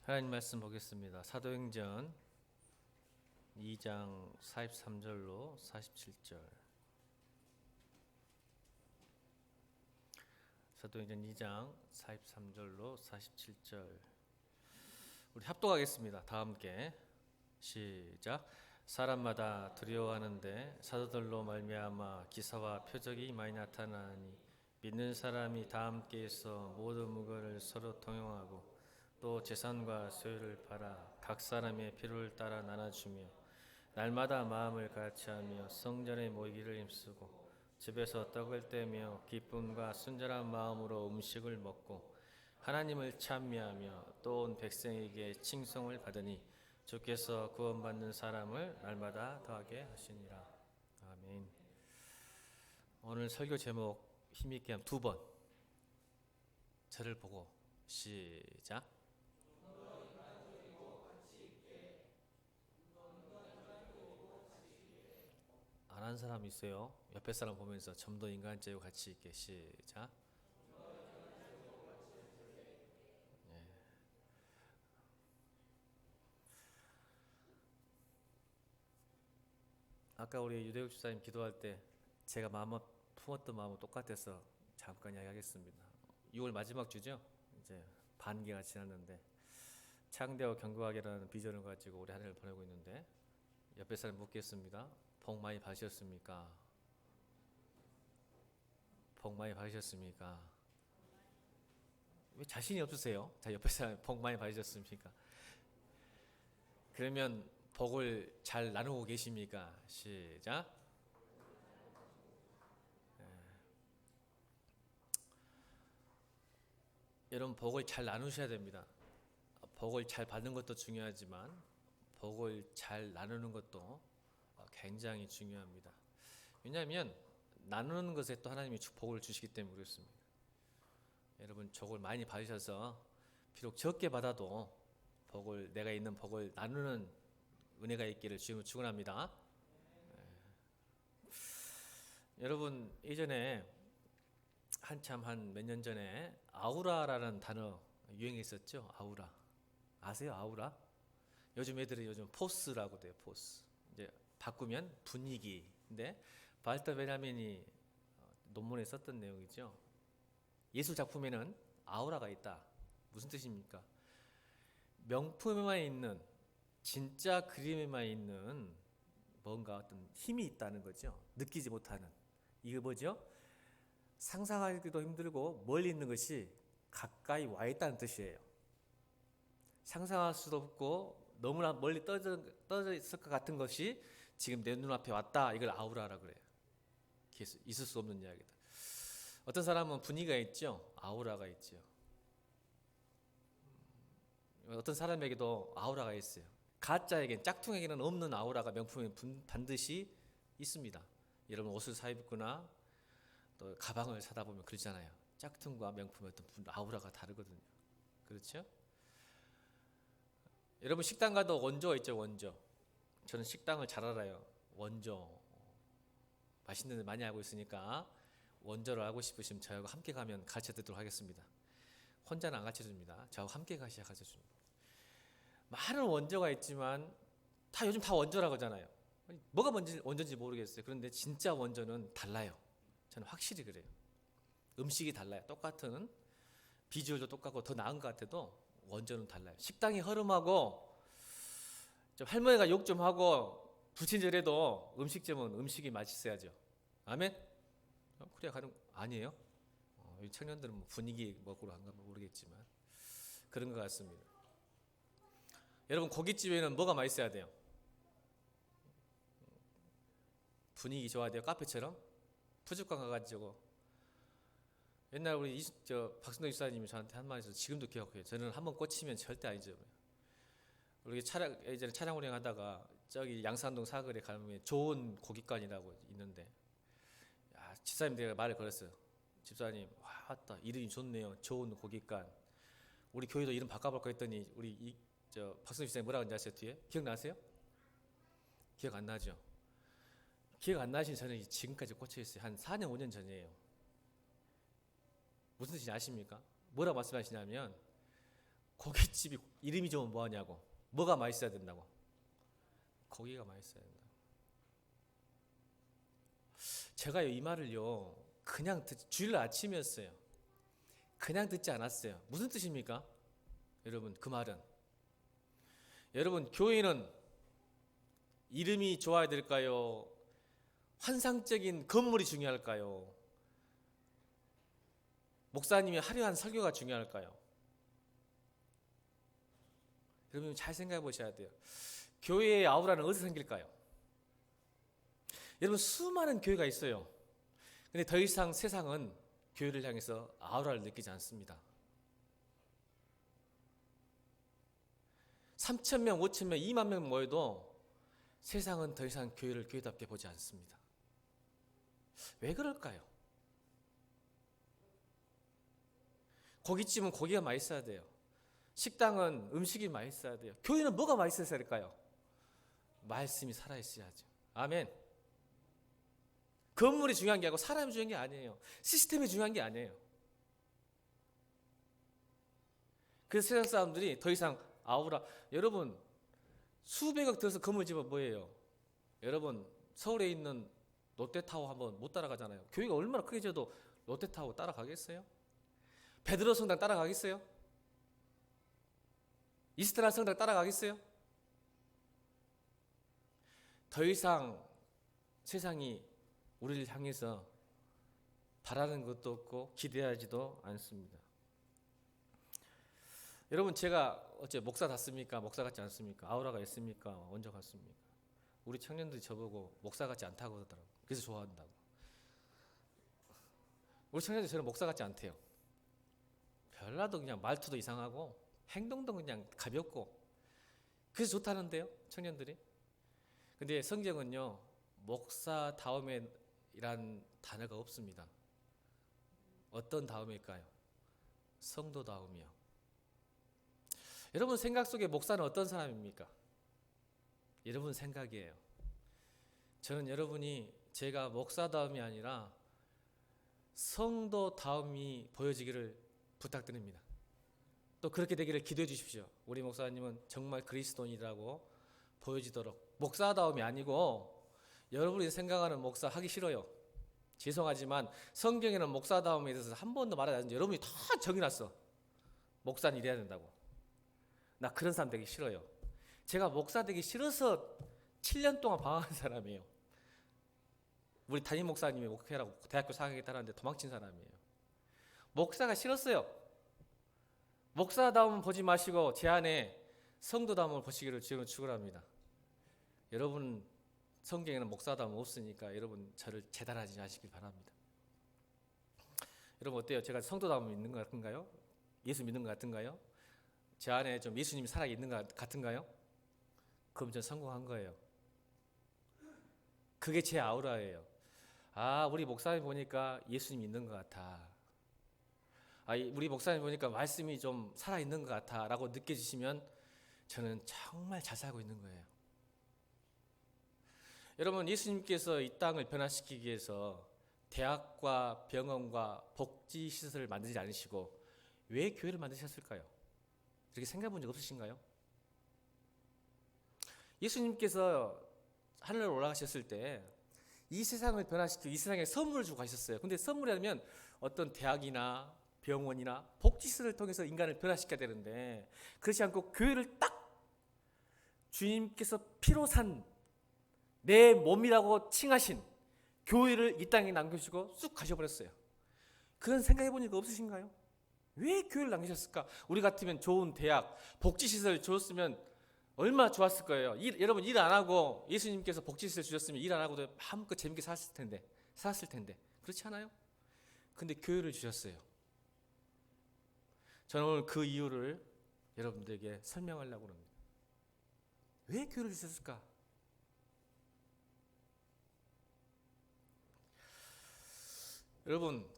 하나님 말씀 보겠습니다. 사도행전 2장 43절로 47절. 사도행전 2장 43절로 47절. 우리 합독하겠습니다. 다 함께 시작. 사람마다 두려워하는데 사도들로 말미암아 기사와 표적이 많이 나타나니 믿는 사람이 다 함께해서 모든 무거를 서로 통용하고 또 재산과 소유를 팔아 각 사람의 필요를 따라 나눠주며 날마다 마음을 같이하며 성전에 모이기를 힘쓰고 집에서 떡을 떼며 기쁨과 순전한 마음으로 음식을 먹고 하나님을 찬미하며 또 온 백성에게 칭송을 받으니 주께서 구원받는 사람을 날마다 더하게 하시니라. 아멘. 오늘 설교 제목 힘있게 한 두 번. 저를 보고 시작. 안 한 사람 있어요? 옆에 사람 보면서 좀 더 인간적이고 가치 있게 시작. 네. 아까 우리 유대국 집사님 기도할 때 제가 마음 품었던 마음은 똑같아서 잠깐 이야기하겠습니다. 6월 마지막 주죠? 이제 반기가 지났는데 창대하고 견고하게라는 비전을 가지고 우리 한 해를 보내고 있는데 옆에 사람 묻겠습니다. 복 많이 받으셨습니까? 복 많이 받으셨습니까? 왜 자신이 없으세요? 자, 옆에 사람 복 많이 받으셨습니까? 그러면 복을 잘 나누고 계십니까? 시작. 여러분 복을 잘 나누셔야 됩니다. 복을 잘 받는 것도 중요하지만 복을 잘 나누는 것도 굉장히 중요합니다. 왜냐하면 나누는 것에 또 하나님이 복을 주시기 때문에 그렇습니다. 여러분 복을 많이 받으셔서 비록 적게 받아도 복을 내가 있는 복을 나누는 은혜가 있기를 주님을 축원합니다. 여러분 예전에 한참 한 몇 년 전에 아우라라는 단어 유행했었죠. 아우라 아세요? 아우라? 요즘 애들이 요즘 포스라고 돼요. 포스. 이제 바꾸면 분위기. 근데 발터 베냐민이 논문에 썼던 내용이죠. 예술 작품에는 아우라가 있다. 무슨 뜻입니까? 명품에만 있는 진짜 그림에만 있는 뭔가 어떤 힘이 있다는 거죠. 느끼지 못하는. 이게 뭐죠? 상상하기도 힘들고 멀리 있는 것이 가까이 와 있다는 뜻이에요. 상상할 수도 없고 너무나 멀리 떨어져 있을 것 같은 것이 지금 내 눈앞에 왔다. 이걸 아우라라 그래요. 있을 수 없는 이야기다. 어떤 사람은 분위기가 있죠. 아우라가 있죠. 어떤 사람에게도 아우라가 있어요. 가짜에겐 짝퉁에게는 없는 아우라가 명품에 반드시 있습니다. 여러분 옷을 사 입거나 또 가방을 사다 보면 그러잖아요. 짝퉁과 명품의 어떤 아우라가 다르거든요. 그렇죠? 여러분 식당 가도 원조가 있죠. 원조. 저는 식당을 잘 알아요. 원조. 맛있는 데 많이 알고 있으니까 원조를 알고 싶으시면 저하고 함께 가면 가르쳐 드리도록 하겠습니다. 혼자는 안 가르쳐 줍니다. 저하고 함께 가셔야 가르쳐 줍니다. 많은 원조가 있지만 요즘 다 원조라고 하잖아요. 뭐가 원조인지 모르겠어요. 그런데 진짜 원조는 달라요. 저는 확실히 그래요. 음식이 달라요. 똑같은 비주얼도 똑같고 더 나은 것 같아도 원조는 달라요. 식당이 허름하고 좀 할머니가 욕 좀 하고 불친절해도 음식점은 음식이 맛있어야죠. 아멘? 그래야 가는 아니에요? 이 청년들은 뭐 분위기 먹으러 안 가면 모르겠지만 그런 것 같습니다. 여러분 고깃집에는 뭐가 맛있어야 돼요? 분위기 좋아야 돼요. 카페처럼 푸주간 가가지고 옛날 우리 박순도 집사님이 저한테 한 말에서 지금도 기억해요. 저는 한번 꽂히면 절대 안 잊어버려요. 우리 예전에 차량 운행하다가 저기 양산동 사거리에 가면 좋은 고깃간이라고 있는데 집사님 내가 말을 걸었어요. 집사님 왔다 이름이 좋네요. 좋은 고깃간. 우리 교회도 이름 바꿔볼까 했더니 우리 박순도 집사님 뭐라고 하는지 아세요? 뒤에? 기억나세요? 기억 안 나죠? 기억 안 나신 저는 지금까지 꽂혀있어요. 한 4년 5년 전이에요. 무슨 뜻인지 아십니까? 뭐라고 말씀하시냐면 고깃집이 이름이 좋으면 뭐하냐고. 뭐가 맛있어야 된다고. 고기가 맛있어야 된다. 제가 이 말을요 그냥 주일 아침이었어요. 그냥 듣지 않았어요. 무슨 뜻입니까? 여러분, 그 말은 여러분, 교회는 이름이 좋아야 될까요? 환상적인 건물이 중요할까요? 목사님이 화려한 설교가 중요할까요? 여러분 잘 생각해 보셔야 돼요. 교회의 아우라는 어디서 생길까요? 여러분, 수많은 교회가 있어요. 근데 더 이상 세상은 교회를 향해서 아우라를 느끼지 않습니다. 3,000명, 5,000명, 2만 명 모여도 세상은 더 이상 교회를 교회답게 보지 않습니다. 왜 그럴까요? 고깃집은 고기가 맛있어야 돼요. 식당은 음식이 맛있어야 돼요. 교회는 뭐가 맛있어야 될까요? 말씀이 살아있어야죠. 아멘. 건물이 중요한 게 아니고 사람이 중요한 게 아니에요. 시스템이 중요한 게 아니에요. 그래서 세상 사람들이 더 이상 아우라, 여러분 수백억 들어서 건물 지으면 뭐예요? 여러분 서울에 있는 롯데타워 한번 못 따라가잖아요. 교회가 얼마나 크게 지어도 롯데타워 따라가겠어요? 베드로 성당 따라가겠어요? 이스라엘 성당 따라가겠어요? 더 이상 세상이 우리를 향해서 바라는 것도 없고 기대하지도 않습니다. 여러분, 제가 어째 목사 같습니까? 목사 같지 않습니까? 아우라가 있습니까? 언제 같습니까? 우리 청년들이 저보고 목사 같지 않다고 그러더라고요. 그래서 좋아한다고. 우리 청년들이 저는 목사 같지 않대요. 별나도 그냥 말투도 이상하고 행동도 그냥 가볍고 그래서 좋다는데요, 청년들이. 근데 성경은요, 목사다움이란 단어가 없습니다. 어떤 다음일까요? 성도다움이요. 여러분 생각 속에 목사는 어떤 사람입니까? 여러분 생각이에요. 저는 여러분이 제가 목사다움이 아니라 성도다움이 보여지기를 부탁드립니다. 또 그렇게 되기를 기도해 주십시오. 우리 목사님은 정말 그리스도인이라고 보여지도록. 목사다움이 아니고 여러분이 생각하는 목사 하기 싫어요. 죄송하지만 성경에는 목사다움에 대해서 한 번도 말하지 않는데 여러분이 다 정해놨어. 목사는 이래야 된다고. 나 그런 사람 되기 싫어요. 제가 목사 되기 싫어서 7년 동안 방황한 사람이에요. 우리 담임 목사님이 목회라고 대학교 4학년에 따랐는데 도망친 사람이에요. 목사가 싫었어요. 목사다움 보지 마시고 제 안에 성도다움을 보시기를 주님은 축원합니다. 여러분 성경에는 목사다움 없으니까 여러분 저를 재단하지 마시길 바랍니다. 여러분 어때요? 제가 성도다움이 있는 것 같은가요? 예수 믿는 것 같은가요? 제 안에 좀 예수님이 살아 있는 것 같은가요? 그럼 전 성공한 거예요. 그게 제 아우라예요. 아, 우리 목사님 보니까 예수님 있는 것 같아. 아, 우리 목사님 보니까 말씀이 좀 살아 있는 것 같아 라고 느껴지시면 저는 정말 잘 살고 있는 거예요. 여러분, 예수님께서 이 땅을 변화시키기 위해서 대학과 병원과 복지시설을 만들지 않으시고 왜 교회를 만드셨을까요? 이렇게 생각해 본 적 없으신가요? 예수님께서 하늘로 올라가셨을 때 이 세상을 변화시키고 이 세상에 선물을 주고 가셨어요. 근데 선물이라면 어떤 대학이나 병원이나 복지시설을 통해서 인간을 변화시켜야 되는데 그렇지 않고 교회를 딱 주님께서 피로 산 내 몸이라고 칭하신 교회를 이 땅에 남겨주시고 쑥 가셔버렸어요. 그런 생각해 본 적 없으신가요? 왜 교회를 남기셨을까? 우리 같으면 좋은 대학, 복지시설 줬으면 얼마나 좋았을 거예요. 여러분 일 안 하고 예수님께서 복지시설 주셨으면 일 안 하고도 마음껏 재밌게 살았을 텐데 그렇지 않아요? 근데 교회를 주셨어요. 저는 오늘 그 이유를 여러분들에게 설명하려고 합니다. 왜 교회를 주셨을까? 여러분,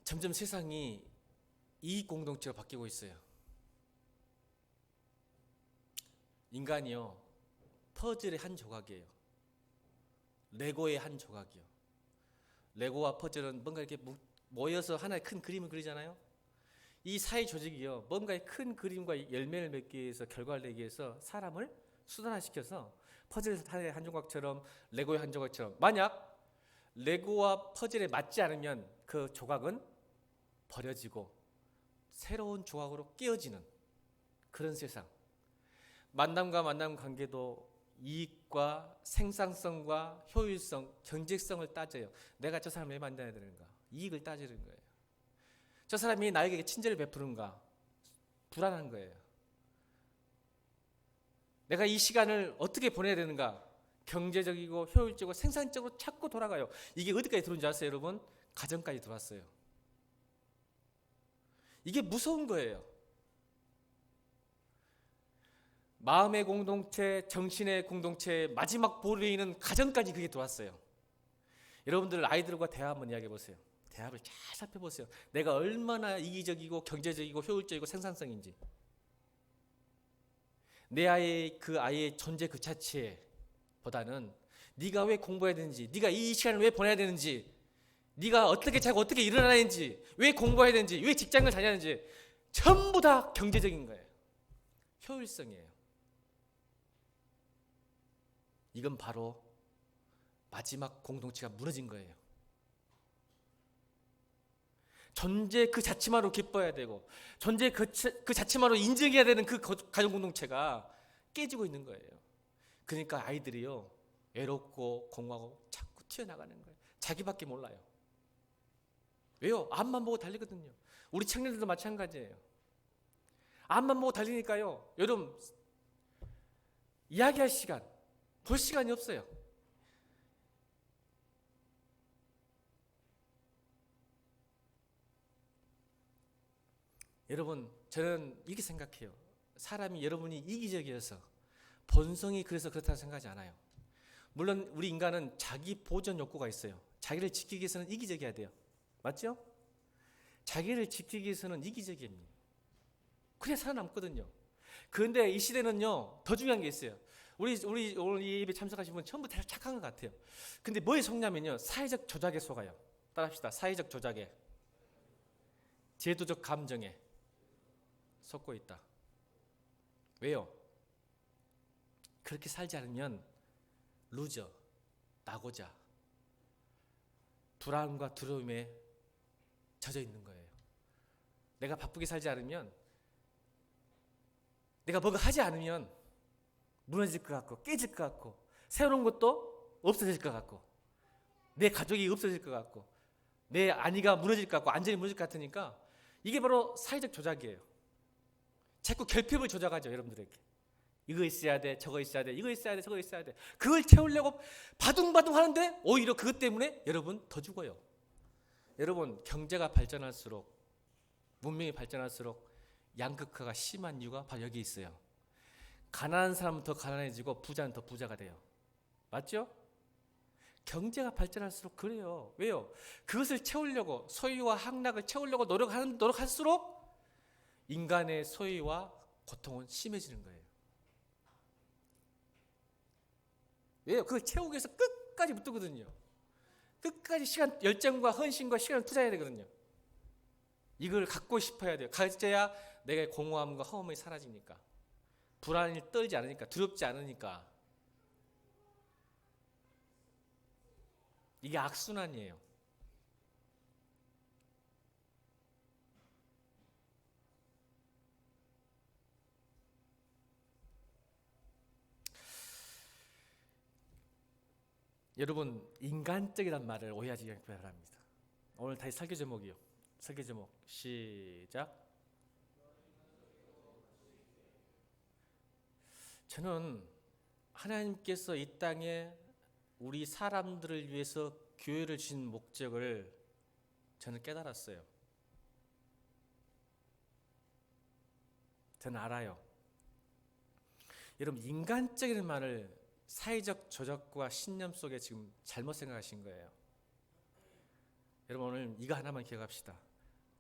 점점 세상이 이익 공동체로 바뀌고 있어요. 인간이요, 퍼즐의 한 조각이에요. 레고의 한 조각이요. 레고와 퍼즐은 뭔가 이렇게 모여서 하나의 큰 그림을 그리잖아요. 이 사회 조직이요, 뭔가의 큰 그림과 열매를 맺기 위해서, 결과를 내기 위해서 사람을 수단화시켜서 퍼즐 하나의 한 조각처럼, 레고의 한 조각처럼, 만약 레고와 퍼즐에 맞지 않으면 그 조각은 버려지고 새로운 조각으로 끼워지는 그런 세상. 만남과 만남 관계도 이익과 생산성과 효율성, 경제성을 따져요. 내가 저 사람을 왜 만나야 되는가? 이익을 따지는 거예요. 저 사람이 나에게 친절을 베푸는가? 불안한 거예요. 내가 이 시간을 어떻게 보내야 되는가? 경제적이고 효율적이고 생산적으로 자꾸 돌아가요. 이게 어디까지 들어온지 아세요, 여러분? 가정까지 들어왔어요. 이게 무서운 거예요. 마음의 공동체, 정신의 공동체, 마지막 보루이는 가정까지 그게 들어왔어요. 여러분들 아이들과 대화 한번 이야기해 보세요. 대화를 잘 살펴보세요. 내가 얼마나 이기적이고 경제적이고 효율적이고 생산성인지. 내 아이의 그 아이의 존재 그 자체 보다는 네가 왜 공부해야 되는지, 네가 이 시간을 왜 보내야 되는지, 네가 어떻게 자고 어떻게 일어나야 되는지, 왜 공부해야 되는지, 왜 직장을 다녀야 되는지 전부 다 경제적인 거예요. 효율성이에요. 이건 바로 마지막 공동체가 무너진 거예요. 존재 그 자체만으로 기뻐해야 되고 존재 그 자체만으로 인정해야 되는 그 가정 공동체가 깨지고 있는 거예요. 그러니까 아이들이요, 외롭고 공허하고 자꾸 튀어나가는 거예요. 자기밖에 몰라요. 왜요? 앞만 보고 달리거든요. 우리 청년들도 마찬가지예요. 앞만 보고 달리니까요, 여러분 이야기할 시간, 볼 시간이 없어요. 여러분, 저는 이렇게 생각해요. 사람이, 여러분이 이기적이어서, 본성이 그래서 그렇다고 생각하지 않아요. 물론 우리 인간은 자기 보존 욕구가 있어요. 자기를 지키기 위해서는 이기적이어야 돼요. 맞죠? 자기를 지키기 위해서는 이기적입니다. 그래 살아남거든요. 그런데 이 시대는요, 더 중요한 게 있어요. 우리 오늘 이 예배 참석하신 분 전부 다 착한 것 같아요. 근데 뭐에 속냐면요, 사회적 조작에 속아요. 따라합시다. 사회적 조작에, 제도적 감정에 속고 있다. 왜요? 그렇게 살지 않으면 루저, 낙오자, 불안과 두려움에 젖어 있는 거예요. 내가 바쁘게 살지 않으면, 내가 뭔가 하지 않으면 무너질 것 같고 깨질 것 같고 새로운 것도 없어질 것 같고 내 가족이 없어질 것 같고 내 안위가 무너질 것 같고 안전이 무너질 것 같으니까, 이게 바로 사회적 조작이에요. 자꾸 결핍을 조작하죠. 여러분들에게 이거 있어야 돼, 저거 있어야 돼, 이거 있어야 돼, 저거 있어야 돼. 그걸 채우려고 바둥바둥 하는데 오히려 그것 때문에 여러분 더 죽어요. 여러분, 경제가 발전할수록, 문명이 발전할수록 양극화가 심한 이유가 바로 여기 있어요. 가난한 사람은 더 가난해지고 부자는 더 부자가 돼요. 맞죠? 경제가 발전할수록 그래요. 왜요? 그것을 채우려고, 소유와 향락을 채우려고 노력할수록 인간의 소유와 고통은 심해지는 거예요. 왜요? 그걸 채우기 위해서 끝까지 붙들거든요. 끝까지 시간, 열정과 헌신과 시간을 투자해야 되거든요. 이걸 갖고 싶어야 돼요. 가져야 내가 공허함과 허움이 사라지니까, 불안이 떨지 않으니까, 두렵지 않으니까. 이게 악순환이에요. 여러분, 인간적이란 말을 오해하지 않기 바랍니다. 오늘 다시 설교 제목이요. 설교 제목 시작. 저는 하나님께서 이 땅에 우리 사람들을 위해서 교회를 주신 목적을 저는 깨달았어요. 저는 알아요. 여러분, 인간적인 말을 사회적 조작과 신념 속에 지금 잘못 생각하신 거예요. 여러분, 오늘 이거 하나만 기억합시다.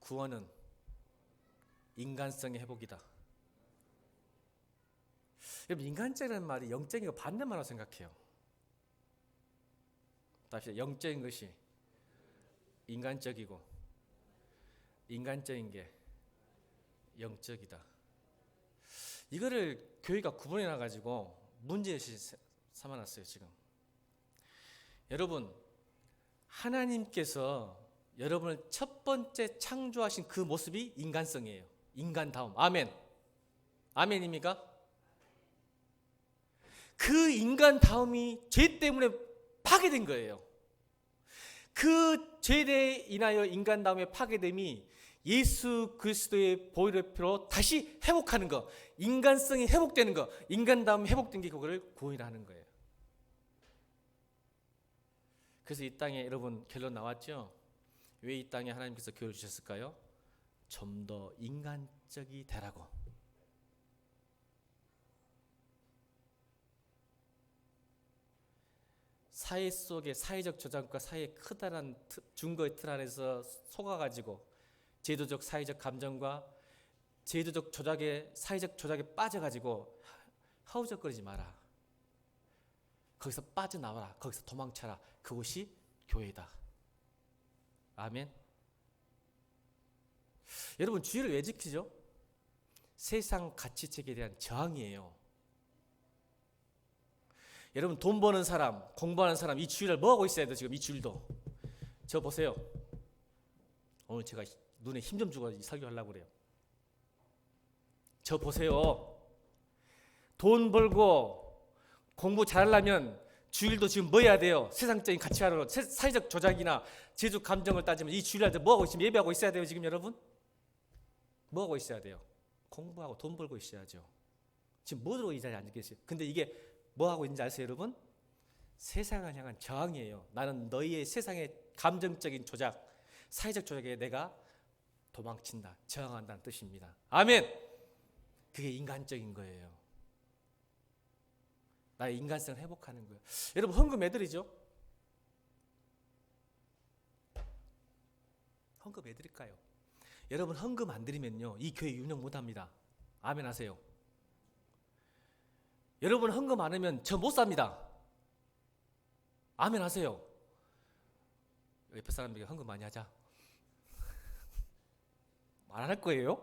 구원은 인간성의 회복이다. 여러분, 인간적이라는 말이 영적인 거 반대말로 생각해요. 다시, 영적인 것이 인간적이고 인간적인 게 영적이다. 이거를 교회가 구분해 놔가지고 문제의식 삼아놨어요 지금. 여러분, 하나님께서 여러분을 첫 번째 창조하신 그 모습이 인간성이에요. 인간다움. 아멘. 아멘입니까? 그 인간다움이 죄 때문에 파괴된 거예요. 그 죄에 인하여 인간다움의 파괴됨이 예수 그리스도의 보혈의 피로 다시 회복하는 거, 인간성이 회복되는 거, 인간다움이 회복된 게 그거를 구원이라는 거예요. 그래서 이 땅에 여러분 결론 나왔죠? 왜 이 땅에 하나님께서 교회를 주셨을까요? 좀 더 인간적이 되라고. 사회 속의 사회적 조작과 사회의 커다란 증거의 틀 안에서 속아가지고 제도적 사회적 감정과 제도적 조작의 사회적 조작에 빠져가지고 허우적거리지 마라. 거기서 빠져나와라. 거기서 도망쳐라. 그것이 교회다. 아멘. 여러분, 주의를 왜 지키죠? 세상 가치책에 대한 저항이에요. 여러분, 돈 버는 사람, 공부하는 사람, 이 주일을 뭐 하고 있어야 돼요? 지금 이 주일도. 저 보세요. 오늘 제가 눈에 힘 좀 주고 설교하려고 그래요. 저 보세요. 돈 벌고 공부 잘하려면 주일도 지금 뭐 해야 돼요? 세상적인 가치관으로 사회적 조작이나 제주 감정을 따지면 이 주일날 뭐 하고 있으면 예배하고 있어야 돼요? 지금 여러분? 뭐 하고 있어야 돼요? 공부하고 돈 벌고 있어야죠. 지금 뭐로 이 자리에 앉아 계세요? 근데 이게 뭐 하고 있는지 아세요, 여러분? 세상을 향한 저항이에요. 나는 너희의 세상의 감정적인 조작, 사회적 조작에 내가 도망친다, 저항한다는 뜻입니다. 아멘. 그게 인간적인 거예요. 나의 인간성을 회복하는 거예요. 여러분, 헌금 왜 드리죠? 헌금 왜 드릴까요? 여러분, 헌금 안 드리면요, 이 교회 운영 못합니다. 아멘 하세요. 여러분, 헌금 안 하면 저 못 삽니다. 아멘 하세요. 옆에 사람들에게 헌금 많이 하자. 말 안 할 거예요?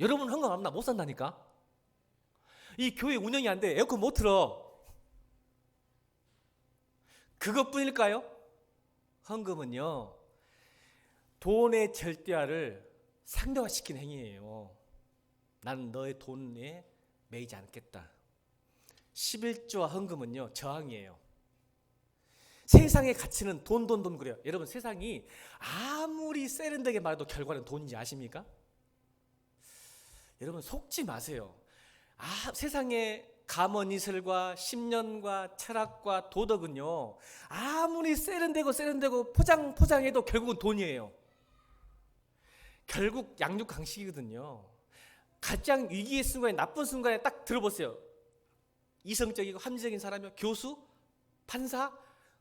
여러분, 헌금 안 하면 나 못 산다니까. 이 교회 운영이 안 돼. 에어컨 못 틀어. 그것뿐일까요? 헌금은요, 돈의 절대화를 상대화시키는 행위예요. 나는 너의 돈에 매이지 않겠다. 11조와 헌금은요, 저항이에요. 세상의 가치는 돈 그래요. 여러분, 세상이 아무리 세련되게 말해도 결과는 돈인지 아십니까? 여러분, 속지 마세요. 세상의 가문이슬과 신념과 철학과 도덕은요, 아무리 세련되고 포장해도 결국은 돈이에요. 결국 양육강식이거든요. 가장 위기의 순간에, 나쁜 순간에 딱 들어보세요. 이성적이고 합리적인 사람이요, 교수, 판사,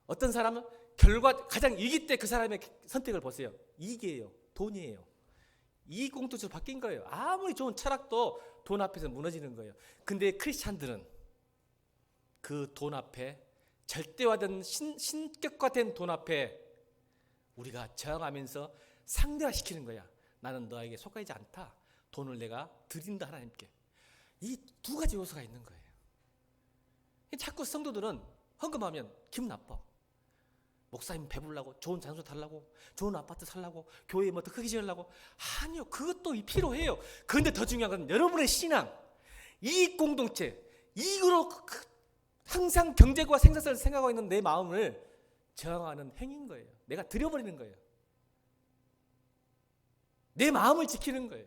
어떤 사람은 결과 가장 위기 때 그 사람의 선택을 보세요. 이익이에요. 돈이에요. 이익 공통체로 바뀐 거예요. 아무리 좋은 철학도 돈 앞에서 무너지는 거예요. 근데 크리스찬들은 그 돈 앞에, 절대화된 신격화된 돈 앞에 우리가 저항하면서 상대화시키는 거야. 나는 너에게 속하지 않다. 돈을 내가 드린다, 하나님께. 이 두 가지 요소가 있는 거예요. 자꾸 성도들은 헌금하면 기분 나빠. 목사님 배부르려고, 좋은 장소 달라고, 좋은 아파트 살라고, 교회 뭐 더 크게 지으려고. 아니요, 그것도 필요해요. 그런데 더 중요한 건 여러분의 신앙, 이익 공동체, 이익으로 항상 경제과 생산성을 생각하고 있는 내 마음을 저항하는 행위인 거예요. 내가 들여버리는 거예요. 내 마음을 지키는 거예요.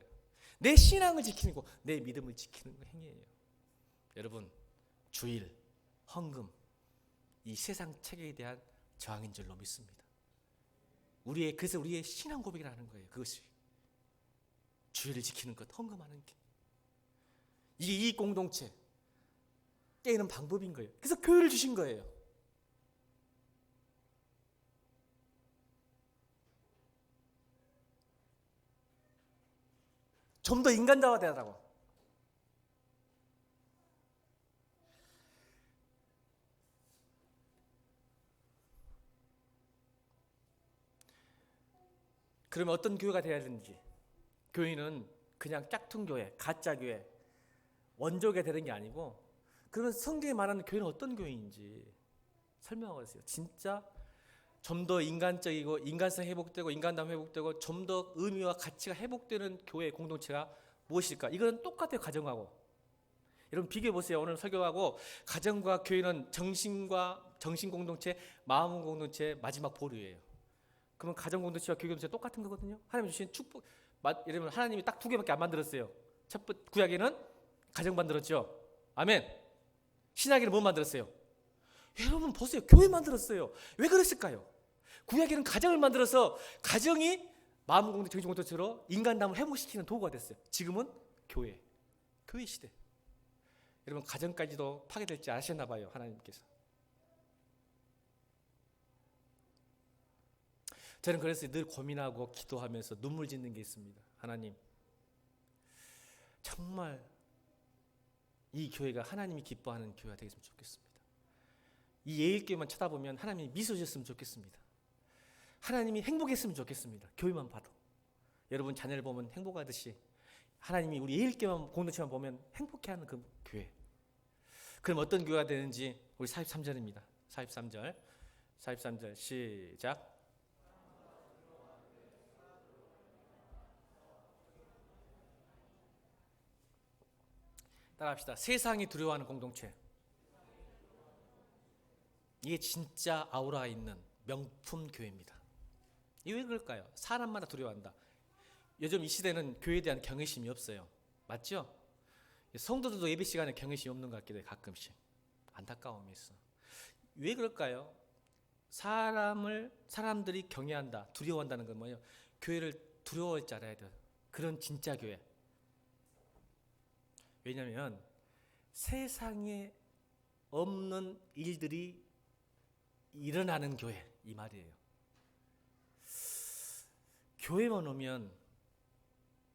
내 신앙을 지키는 거, 내 믿음을 지키는 행위예요. 여러분, 주일, 헌금, 이 세상 체계에 대한 저항인 줄로 믿습니다. 그래서 우리의 신앙 고백이라는 거예요. 그것이 주일을 지키는 것, 헌금하는 게, 이게 이익 공동체 깨는 방법인 거예요. 그래서 교회를 주신 거예요. 좀 더 인간다워 되라고. 그러면 어떤 교회가 되어야 되는지, 교회는 그냥 짝퉁교회, 가짜교회, 원조가 되는 게 아니고, 그런 성경에 말하는 교회는 어떤 교회인지 설명하고 있어요. 진짜 좀 더 인간적이고 인간성 회복되고 인간담 회복되고 좀 더 의미와 가치가 회복되는 교회 공동체가 무엇일까? 이건 똑같아요. 가정하고. 여러분 비교해 보세요. 오늘 설교하고 가정과 교회는 정신 공동체, 마음 공동체 마지막 보류예요. 그러면 가정 공동체와 교회 공동체 똑같은 거거든요. 하나님 주신 축복, 여러분 하나님이 딱 두 개밖에 안 만들었어요. 첫 번째 구약에는 가정 만들었죠. 아멘. 신약에는 뭐 만들었어요? 여러분 보세요. 교회 만들었어요. 왜 그랬을까요? 구약에는 가정을 만들어서 가정이 마음 공동체, 정신 공동체로 인간담을 회복시키는 도구가 됐어요. 지금은 교회 시대. 여러분 가정까지도 파괴될지 아셨나 봐요. 하나님께서. 저는 그래서 늘 고민하고 기도하면서 눈물 짓는 게 있습니다. 하나님, 정말 이 교회가 하나님이 기뻐하는 교회가 되겠으면 좋겠습니다. 이 예일교회만 쳐다보면 하나님이 미소 지었으면 좋겠습니다. 하나님이 행복했으면 좋겠습니다. 교회만 봐도. 여러분 자녀를 보면 행복하듯이 하나님이 우리 예일교회만 공동체만 보면 행복해하는 그 교회. 그럼 어떤 교회가 되는지 우리 43절입니다. 43절 시작. 따라합시다. 세상이 두려워하는 공동체. 이게 진짜 아우라가 있는 명품 교회입니다. 이게 왜 그럴까요? 사람마다 두려워한다. 요즘 이 시대는 교회에 대한 경외심이 없어요. 맞죠? 성도들도 예배 시간에 경외심이 없는 것 같기도 해요. 가끔씩. 안타까움이 있어. 왜 그럴까요? 사람들이 경외한다, 두려워한다는 건 뭐예요? 교회를 두려워할 줄 알아야 돼요. 그런 진짜 교회. 왜냐하면 세상에 없는 일들이 일어나는 교회, 이 말이에요. 교회만 오면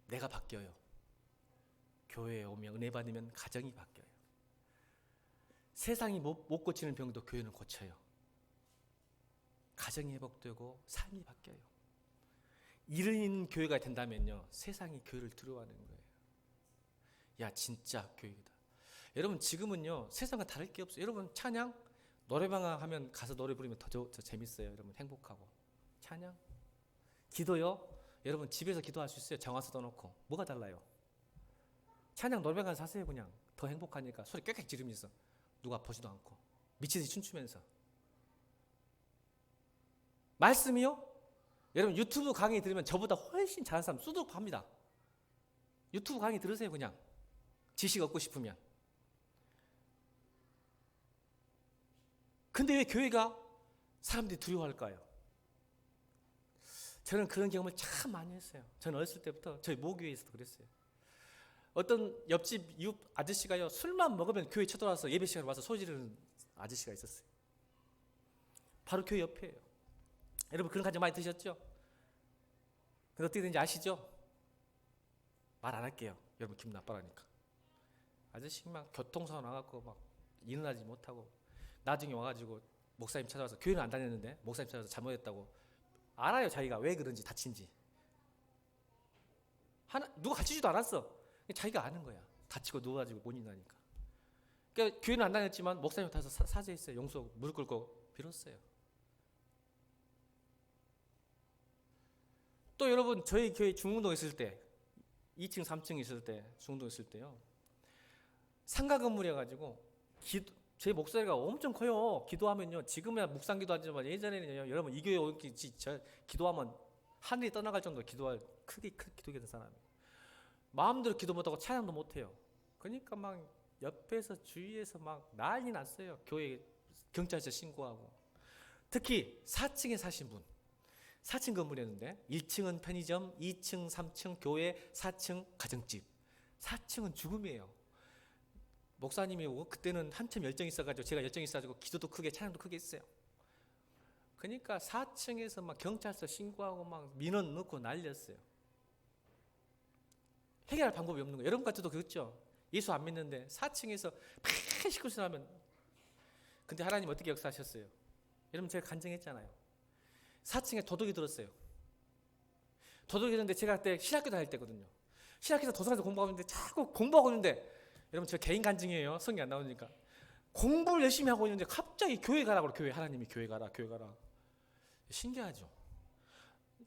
내가 바뀌어요. 교회에 오면 은혜 받으면 가정이 바뀌어요. 세상이 못 고치는 병도 교회는 고쳐요. 가정이 회복되고 삶이 바뀌어요. 이런 교회가 된다면요, 세상이 교회를 두려워하는 거예요. 야, 진짜 교회다. 여러분 지금은요 세상과 다를 게 없어요. 여러분 찬양, 노래방 하면 가서 노래 부르면 더 재밌어요. 여러분 행복하고. 찬양, 기도요. 여러분 집에서 기도할 수 있어요. 정화서도 놓고. 뭐가 달라요? 찬양 노래방 가서 하세요. 그냥 더 행복하니까 소리 꽥꽥 지르면서 누가 보지도 않고 미치듯이 춤추면서. 말씀이요? 여러분 유튜브 강의 들으면 저보다 훨씬 잘하는 사람 수두룩합니다. 유튜브 강의 들으세요. 그냥 지식 얻고 싶으면. 근데 왜 교회가 사람들이 두려워할까요? 저는 그런 경험을 참 많이 했어요. 저는 어렸을 때부터 저희 모교회에서도 그랬어요. 어떤 옆집 이웃 아저씨가요 술만 먹으면 교회 쳐들어와서 예배 시간에 와서 소리 지르는 아저씨가 있었어요. 바로 교회 옆에요. 여러분 그런 가정 많이 드셨죠? 근데 어떻게 되는지 아시죠? 말 안 할게요. 여러분 기분 나빠라니까. 아저씨 막 교통사고 나갖고 막 일어나지 못하고 나중에 와가지고 목사님 찾아와서, 교회는 안 다녔는데 목사님 찾아와서 잘못했다고 알아요. 자기가 왜 그런지, 다친지. 누가 가르치지도 않았어. 자기가 아는 거야. 다치고 누워가지고 못 일어나니까. 그러니까 교회는 안 다녔지만 목사님 타서 사죄했어요. 용서 무릎 꿇고 빌었어요. 또 여러분 저희 교회 중흥동 있을 때 2층 3층 있을 때 중흥동 있을 때요 상가 건물이어가지고 제 목소리가 엄청 커요. 기도하면요, 지금이야 묵상 기도하지만 예전에는요, 여러분 이 교회 오기 기도하면 하늘이 떠나갈 정도로 크게 기도하는 사람이 마음대로 기도 못하고 찬양도 못해요. 그러니까 막 옆에서 주위에서 막 난리 났어요. 교회 경찰서 신고하고. 특히 4층에 사신 분, 4층 건물이었는데 1층은 편의점, 2층 3층 교회, 4층 가정집. 4층은 죽음이에요. 목사님이 오고 그때는 한참 열정이 있어가지고 제가 열정이 있어가지고 기도도 크게 찬양도 크게 했어요. 그러니까 4층에서 막 경찰서 신고하고 막 민원 넣고 난리였어요. 해결할 방법이 없는 거예요. 여러분 같아도 그렇죠. 예수 안 믿는데 4층에서 팍 시끄러워 하면. 근데 하나님 어떻게 역사하셨어요? 여러분 제가 간증했잖아요. 4층에 도둑이 들었어요. 도덕이었는데 제가 그때 신학교 다닐 때거든요. 신학교에서 도서관에서 공부하고 있는데 자꾸 공부하고 있는데, 여러분 저 개인 간증이에요. 성이 안 나오니까. 공부를 열심히 하고 있는데 갑자기 교회 가라고 그래. 교회, 하나님이 교회 가라, 교회 가라. 신기하죠.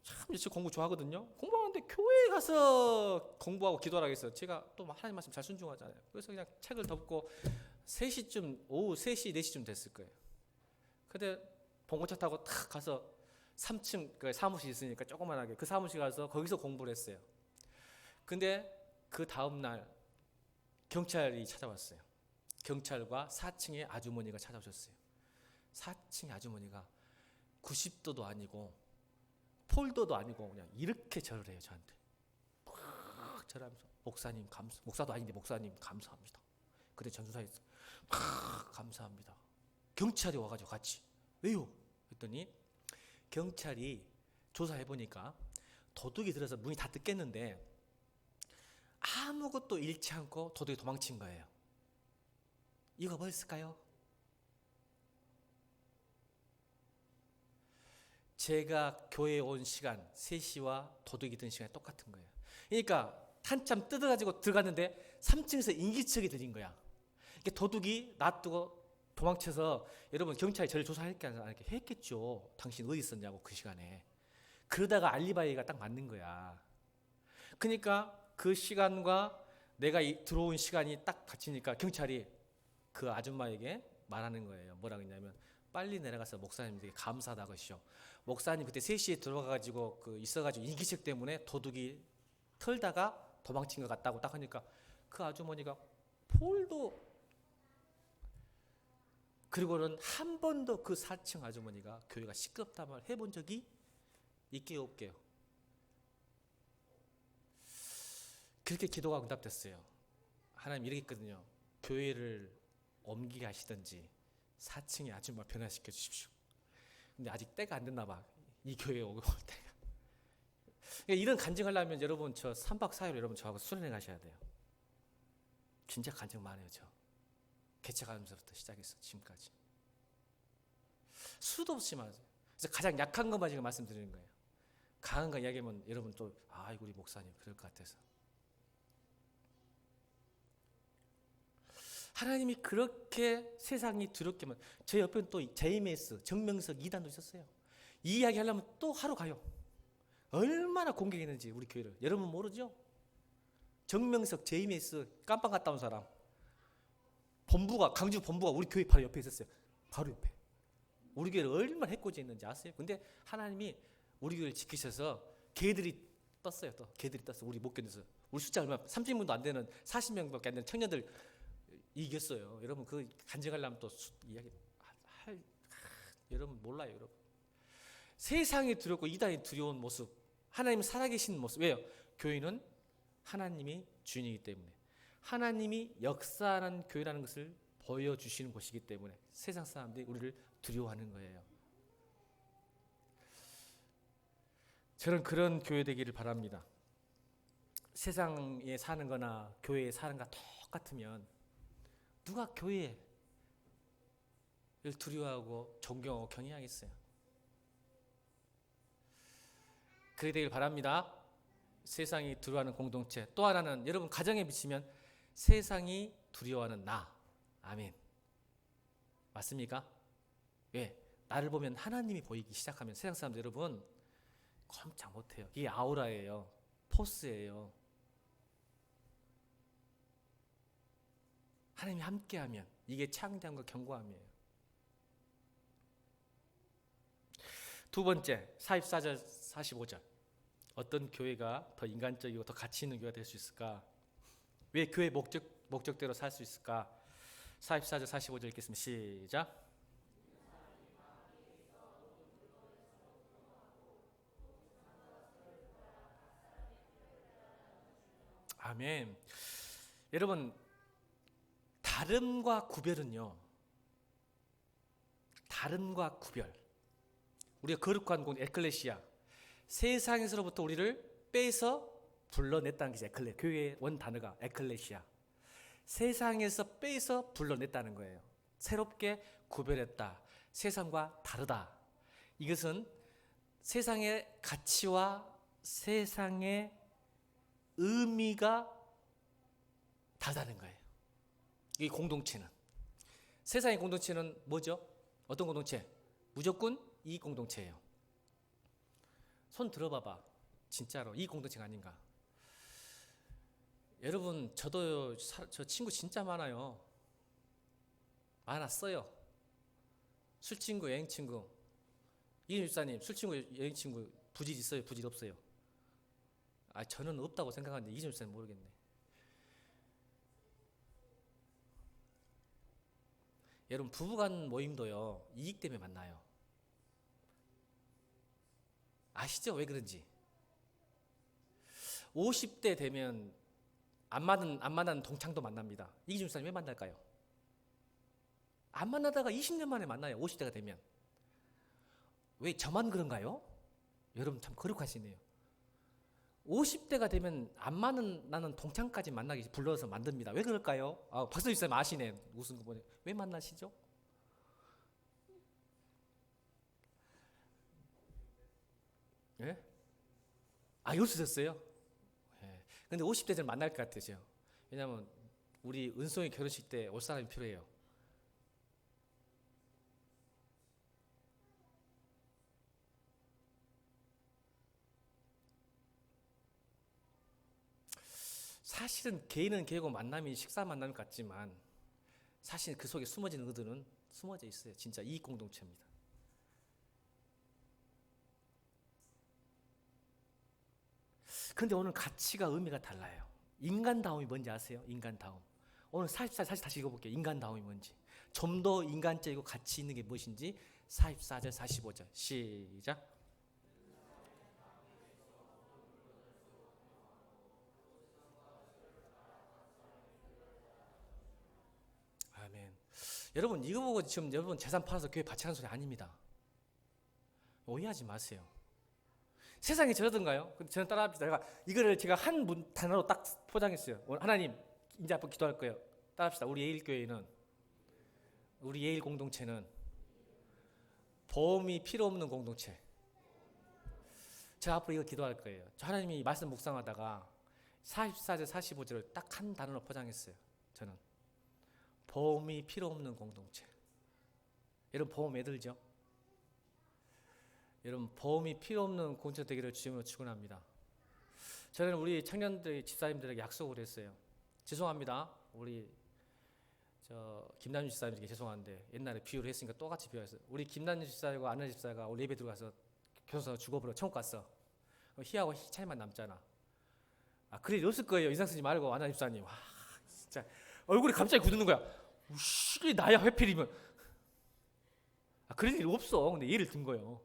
참 열심히 공부 좋아하거든요. 공부하는데 교회 가서 공부하고 기도하라고 했어요. 제가 또 하나님 말씀 잘 순종하잖아요. 그래서 그냥 책을 덮고 3시쯤, 오후 3시, 4시쯤 됐을 거예요. 근데 봉고차 타고 탁 가서 3층 그 사무실 있으니까 조그만하게 그 사무실 가서 거기서 공부를 했어요. 근데 그 다음날 경찰이 찾아왔어요. 경찰과 4층의 아주머니가 찾아오셨어요. 4층의 아주머니가 90도도 아니고 폴더도 아니고 그냥 이렇게 절을 해요. 저한테 막 절하면서, 목사님 목사도 아닌데 목사님 감사합니다. 그때 전수사였어. 감사합니다. 경찰이 와가지고 같이, 왜요? 했더니 경찰이 조사해보니까 도둑이 들어서 문이 다 뜯겼는데 아무것도 잃지 않고 도둑이 도망친 거예요. 이거 뭐였을까요? 제가 교회에 온 시간 3시와 도둑이 든 시간이 똑같은 거예요. 그러니까 한참 뜯어가지고 들어갔는데 3층에서 인기척이 들린 거야. 이게 도둑이 놔두고 도망쳐서, 여러분 경찰이 저를 조사할게 안 할게 했겠죠. 당신 어디 있었냐고 그 시간에. 그러다가 알리바이가 딱 맞는 거야. 그러니까 그 시간과 내가 들어온 시간이 딱 같으니까 경찰이 그 아줌마에게 말하는 거예요. 뭐라고 했냐면, 빨리 내려가서 목사님에게 감사하다고 하시오. 목사님 그때 3시에 들어가가지고 있어가지고 인기척 때문에 도둑이 털다가 도망친 것 같다고 딱 하니까 그 아주머니가 폴도, 그리고는 한 번도 그 4층 아주머니가 교회가 시끄럽다 말 해본 적이 있게요, 없게요? 그렇게 기도가 응답됐어요. 하나님 이렇게 했거든요. 교회를 옮기게 하시든지 4층의 아줌마 변화시켜 주십시오. 근데 아직 때가 안 됐나 봐. 이 교회에 오고 올 때가. 그러니까 이런 간증하려면 여러분 저 3박 4일 여러분 저하고 수련회 가셔야 돼요. 진짜 간증 많아요. 저 개척하면서부터 시작해서 지금까지 수도 없이 많아요. 그래서 가장 약한 것만 지금 말씀드리는 거예요. 강한 거 이야기하면 여러분 또 아이고 우리 목사님 그럴 것 같아서. 하나님이 그렇게 세상이 두렵게만. 제 옆에는 또 JMS 정명석 2단도 있었어요. 이 이야기 하려면 또 하루 가요. 얼마나 공격했는지 우리 교회를 여러분 모르죠? 정명석 JMS 깜빵 갔다 온 사람, 본부가 강주 본부가 우리 교회 바로 옆에 있었어요. 바로 옆에. 우리 교회를 얼마나 해코지했는지 아세요? 근데 하나님이 우리 교회를 지키셔서 개들이 떴어요. 또 개들이 떴어. 우리 못 견뎌서. 우리 숫자 얼마 30명도 안 되는 40명밖에 안 되는 청년들 이겼어요. 여러분 그 간증하려면 또 이야기 여러분 몰라요. 여러분 세상이 두렵고 이단이 두려운 모습, 하나님 살아계신 모습. 왜요? 교회는 하나님이 주인이기 때문에, 하나님이 역사하는 교회라는 것을 보여주시는 곳이기 때문에 세상 사람들이 우리를 두려워하는 거예요. 저는 그런 교회 되기를 바랍니다. 세상에 사는 거나 교회에 사는 거 똑같으면 누가 교회를 두려워하고 존경하고 경외하겠어요? 그래 되길 바랍니다. 세상이 두려워하는 공동체. 또 하나는 여러분 가정에 비치면 세상이 두려워하는 나. 아멘. 맞습니까? 왜? 나를 보면 하나님이 보이기 시작하면 세상 사람들 여러분 꼼짝 못해요. 이게 아우라예요. 포스예요. 하나님이 함께하면 이게 창대함과 견고함이에요. 두 번째 44절 45절. 어떤 교회가 더 인간적이고 더 가치 있는 교회가 될 수 있을까? 왜 교회 목적대로 살 수 있을까? 44절 45절 읽겠습니다. 시작. 아멘. 여러분 다름과 구별은요. 다름과 구별. 우리가 거룩한 곳 에클레시아. 세상에서로부터 우리를 빼서 불러냈다는 것이 교회의 원 단어가 에클레시아. 세상에서 빼서 불러냈다는 거예요. 새롭게 구별했다. 세상과 다르다. 이것은 세상의 가치와 세상의 의미가 다르다는 거예요. 이 공동체는. 세상의 공동체는 뭐죠? 어떤 공동체? 무조건 이익 공동체예요. 손 들어봐봐. 진짜로 이익 공동체가 아닌가? 여러분, 저도 저 친구 진짜 많아요. 많았어요. 술친구, 여행친구. 이인주 집사님, 술친구, 여행친구 부질 있어요? 부질 없어요? 저는 없다고 생각하는데 이인주 집사님 모르겠네. 여러분, 부부간 모임도요, 이익 때문에 만나요. 아시죠? 왜 그런지. 50대 되면 안 만나는 동창도 만납니다. 이기준 사님 왜 만날까요? 안 만나다가 20년 만에 만나요. 50대가 되면. 왜 저만 그런가요? 여러분 참 거룩하시네요. 50대가 되면 안 만나는 동창까지 만나기 불러서 만듭니다. 왜 그럴까요? 박선희 쌤 아시네. 무슨 거 보네. 왜 만나시죠? 예? 이웃이셨어요? 예. 근데 50대 들 만날 것 같으세요. 왜냐면 우리 은송이 결혼식 때 올 사람이 필요해요. 사실은 개인은 개고 만남이 식사 만남 같지만 사실 그 속에 숨어진 의도는 숨어져 있어요. 진짜 이익 공동체입니다. 근데 오늘 가치가 의미가 달라요. 인간다움이 뭔지 아세요? 인간다움. 오늘 44절 사실 다시 읽어볼게요. 인간다움이 뭔지. 좀 더 인간적이고 가치 있는 게 무엇인지 44절 45절 시작. 아멘. 여러분 이거 보고 지금 여러분 재산 팔아서 교회 바치라는 소리 아닙니다. 오해하지 마세요. 세상이 저러던가요? 저는 따라합시다. 이거를 제가 한 단어로 딱 포장했어요. 오늘 하나님 이제 앞으로 기도할 거예요. 따라합시다. 우리 예일교회는, 우리 예일 공동체는 보험이 필요 없는 공동체. 제가 앞으로 이거 기도할 거예요. 하나님이 말씀 묵상하다가 44절 45절을 딱 한 단어로 포장했어요. 저는 보험이 필요 없는 공동체. 여러분 보험 왜 들죠? 여러분 보험이 필요 없는 공동체 되기를 주님으로 축원합니다. 저는 우리 청년들 집사님들에게 약속을 했어요. 죄송합니다. 우리 김남준 집사님에게 죄송한데 옛날에 비유를 했으니까 똑같이 비유했어요. 우리 김남준 집사님과 안나 집사가 우리 예배 들어가서 교도소 죽어버려 천국 갔어. 희하고 희 차이만 남잖아. 그래 없을 거예요. 인상 쓰지 말고 안나 집사님. 와 진짜 얼굴이 갑자기 굳는 거야. 이게 나야 회필이면. 그런 일 없어. 근데 예를 든 거예요.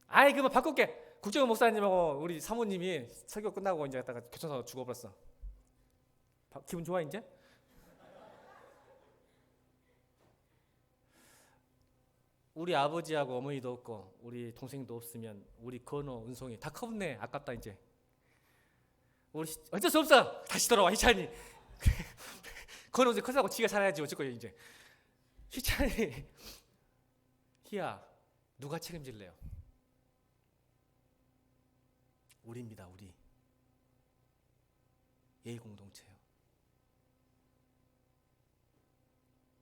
그만 바꿀게. 국정원 목사님하고 우리 사모님이 설교 끝나고 이제 갔다가 교통사고 죽어버렸어. 기분 좋아 이제? 우리 아버지하고 어머니도 없고 우리 동생도 없으면 우리 건호, 은송이 다 커봤네. 아깝다 이제. 우리 어쩔 수 없어. 다시 돌아와 희찬이. 건호 이제 커서고 지가 살아야지 어쩔 거야 이제. 희찬이. 희야 누가 책임질래요? 우리입니다. 우리 예의 공동체요.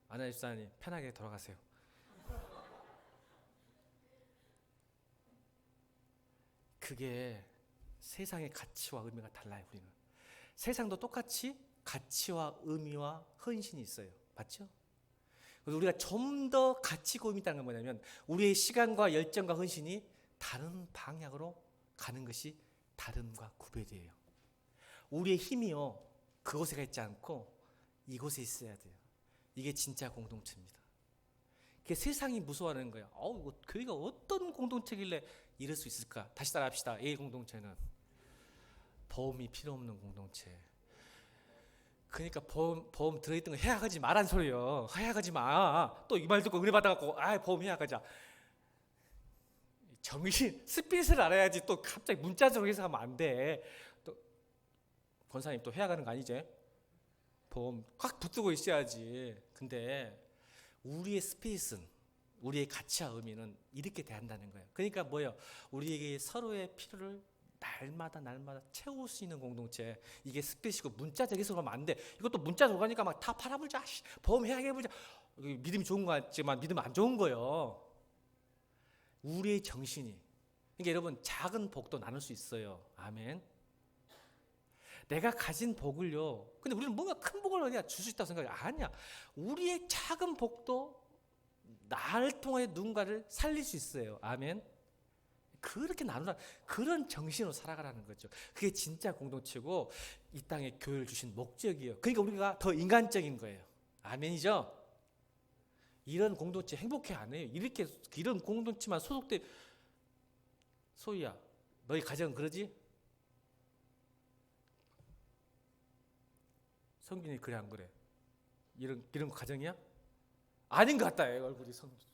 안나 집사님 편하게 돌아가세요. 그게 세상의 가치와 의미가 달라요. 우리는 세상도 똑같이 가치와 의미와 헌신이 있어요. 맞죠? 그래서 우리가 좀 더 가치고 의미 있다는 건 뭐냐면 우리의 시간과 열정과 헌신이 다른 방향으로 가는 것이 다름과 구별이에요. 우리의 힘이요 그곳에 있지 않고 이곳에 있어야 돼요. 이게 진짜 공동체입니다. 그게 세상이 무서워하는 거예요. 교회가 어떤 공동체길래 이럴 수 있을까? 다시 따라합시다. A 공동체는 보험이 필요 없는 공동체. 그러니까 보험 들어있던 거 해약하지 말란 소리요. 해약하지 마. 또 이 말 듣고 은혜 받아갖고 보험 해약하자. 정신 스피릿을 알아야지. 또 갑자기 문자적으로 해석하면 안 돼. 또 권사님 또 해약하는 거 아니지? 보험 꽉 붙들고 있어야지. 근데 우리의 스피릿은 우리의 가치와 의미는 이렇게 대한다는 거예요. 그러니까 뭐예요? 우리에게 서로의 필요를 날마다 채울 수 있는 공동체. 이게 스피릿이고 문자적 해석을 하면 안 돼. 이것도 문자적으로 가니까 막 다 팔아보자, 보험해야겠보자. 믿음이 좋은 거 같지만 믿으면 안 좋은 거예요. 우리의 정신이. 그러니까 여러분, 작은 복도 나눌 수 있어요. 아멘. 내가 가진 복을요. 근데 우리는 뭔가 큰 복을 어디야 줄 수 있다고 생각해. 아니야. 우리의 작은 복도 나를 통해 누군가를 살릴 수 있어요. 아멘. 그렇게 나누라, 그런 정신으로 살아가라는 거죠. 그게 진짜 공동체고 이 땅에 교회를 주신 목적이에요. 그러니까 우리가 더 인간적인 거예요. 아멘이죠. 이런 공동체 행복해 안 해요. 이런 공동체만 소속돼. 소희야, 너희 가정은 그러지? 성균이 그래 안 그래? 이런 가정이야? 아닌 것 같다. 얼굴이 성균.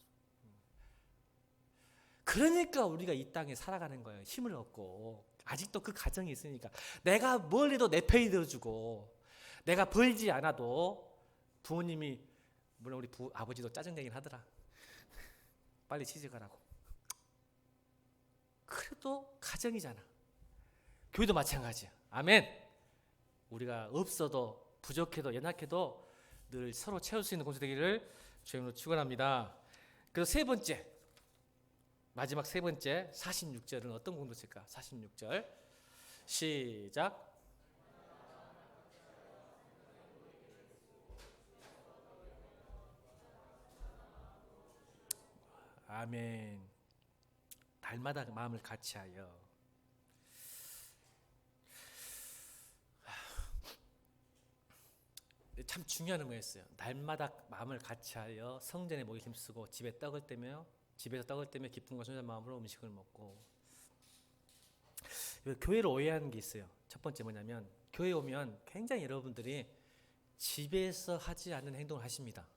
그러니까 우리가 이 땅에 살아가는 거예요. 힘을 얻고. 아직도 그 가정이 있으니까. 내가 뭘 해도 내 편이 들어주고, 내가 벌지 않아도 부모님이, 물론 우리 아버지도 짜증내긴 하더라. 빨리 취직하라고. 그래도 가정이잖아. 교회도 마찬가지야. 아멘. 우리가 없어도 부족해도 연약해도 늘 서로 채울 수 있는 공동체 되기를 주님으로 축원합니다. 그래서 세 번째, 마지막 세 번째 46절은 어떤 공동체일까? 46절 시작. 아멘. 날마다 마음을 같이하여. 참 중요한 의미였어요. 날마다 마음을 같이하여 성전에 모여 힘쓰고 집에서 떡을 떼며 기쁨과 순전한 마음으로 음식을 먹고. 교회를 오해하는 게 있어요. 첫 번째 뭐냐면, 교회 오면 굉장히 여러분들이 집에서 하지 않는 행동을 하십니다.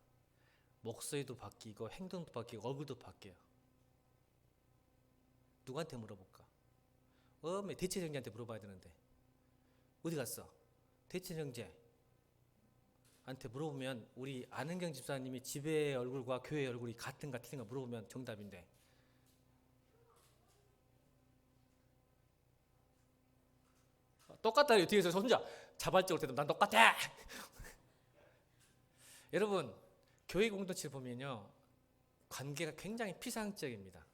목소리도 바뀌고 행동도 바뀌고 얼굴도 바뀌어요. 누구한테 물어볼까? 대체형제한테 물어봐야 되는데 어디 갔어? 대체형제한테 물어보면, 우리 안은경 집사님이 집의 얼굴과 교회의 얼굴이 같은가 틀린가 물어보면 정답인데, 똑같다. 뒤에서 혼자 자발적으로 대답, 난 똑같아. 여러분, 교회 공동체를 보면요, 관계가 굉장히 피상적입니다.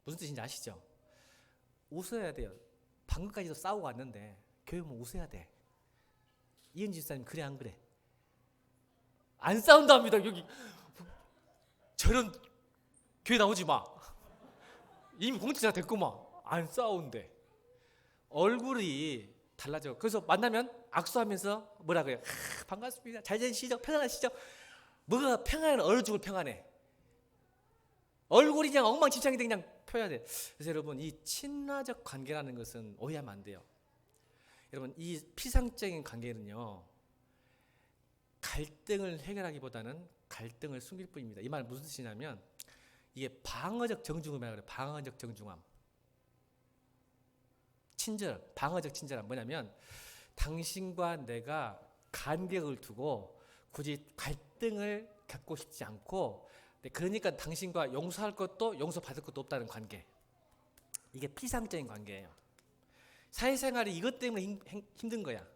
무슨 뜻인지 아시죠? 웃어야 돼요. 방금까지도 싸우고 왔는데 교회 오면 웃어야 돼. 이은 집사님 그래 안 그래? 안 싸운답니다. 여기 저런 교회 나오지 마. 이미 공동체가 됐구만. 안 싸운대. 얼굴이 달라져. 그래서 만나면 악수하면서 뭐라 그래요? 반갑습니다. 잘 지내시죠? 평안하시죠? 뭐가 평안해? 얼죽을 평안해. 얼굴이 그냥 엉망진창이 그냥 펴야 돼. 그래서 여러분, 이 친화적 관계라는 것은 오해하면 안 돼요. 여러분, 이 피상적인 관계는요, 갈등을 해결하기보다는 갈등을 숨길 뿐입니다. 이 말은 무슨 뜻이냐면, 이게 방어적 정중함이라고 그래요. 방어적 정중함. 방어적 친절함 뭐냐면, 당신과 내가 간격을 두고 굳이 갈등을 겪고 싶지 않고, 그러니까 당신과 용서할 것도 용서받을 것도 없다는 관계. 이게 피상적인 관계예요. 사회생활이 이것 때문에 힘든 거야.